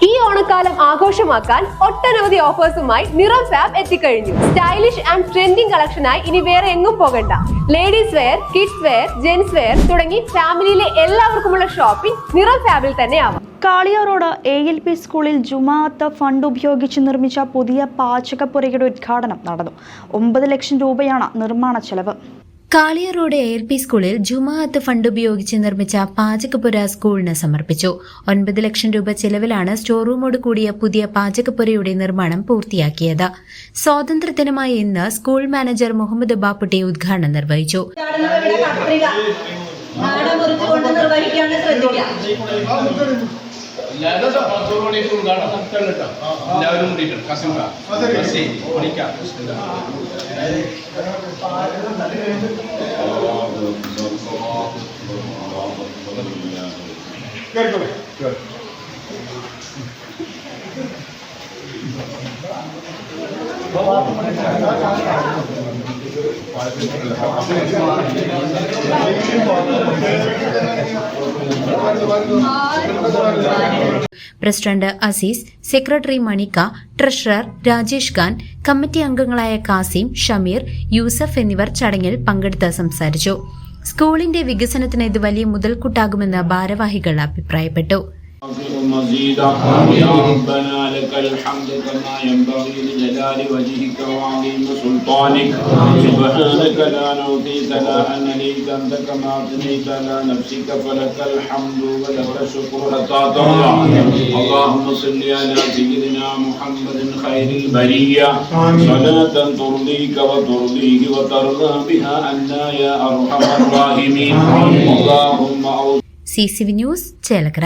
ഈ ഓണക്കാലം ആഘോഷമാക്കാൻ ഒട്ടനവധി ഓഫേഴ്സുമായി നിറം ഫാബ് എത്തിക്കഴിഞ്ഞു. സ്റ്റൈലിഷ് ആൻഡ് ട്രെൻഡിംഗ് കളക്ഷനായി ഇനി വേറെ എങ്ങും പോകണ്ട. Ladies wear, kids wear, gents wear തുടങ്ങി ഫാമിലിയിലെ എല്ലാവർക്കുമുള്ള ഷോപ്പിംഗ് നിറം ഫാബിൽ തന്നെ ആവാം. കാളിയാറോഡ് ALP സ്കൂളിൽ ജുമാഅത്ത് ഫണ്ട് ഉപയോഗിച്ച് നിർമ്മിച്ച പുതിയ പാചകപ്പുരയുടെ ഉദ്ഘാടനം നടന്നു. 9 ലക്ഷം രൂപയാണ് നിർമ്മാണ ചെലവ്. കാളിയാറോഡ് ALP സ്കൂളിൽ ജുമാഅത്ത് ഫണ്ട് ഉപയോഗിച്ച് നിർമ്മിച്ച പാചകപ്പുര സ്കൂളിന് സമർപ്പിച്ചു. 9 ലക്ഷം രൂപ ചെലവിലാണ് സ്റ്റോർ റൂമോട് കൂടിയ പുതിയ പാചകപ്പുരയുടെ നിർമ്മാണം പൂർത്തിയാക്കിയത്. സ്വാതന്ത്ര്യദിനമായ ഇന്ന് സ്കൂൾ മാനേജർ മുഹമ്മദ് ബാപ്പുട്ടി ഉദ്ഘാടനം നിർവഹിച്ചു. President Aziz, secretary Manika, treasurer Rajesh Khan, committee അംഗങ്ങളായ കാസിം, ഷമീർ, യൂസഫ് എന്നിവർ ചടങ്ങിൽ പങ്കെടുത്ത് സംസാരിച്ചു. സ്കൂളിന്റെ വികസനത്തിന് ഇത് വലിയ മുതൽക്കൂട്ടാകുമെന്ന് ഭാരവാഹികൾ അഭിപ്രായപ്പെട്ടു. يا ربنا لك الحمد كما ينبغي لجلال وجهك وعظيم سلطانك سبحانك لا نعطي ثناء عليك أنت كما أثنيت على نفسك فلك الحمد ولك الشكر حتى ترضى. اللهم صل على سيدنا محمد خير البرية صلاة ترضيك وترضيه وترضى بها عنا يا أرحم الراحمين. اللهم CCV ന്യൂസ് ചേലക്കര.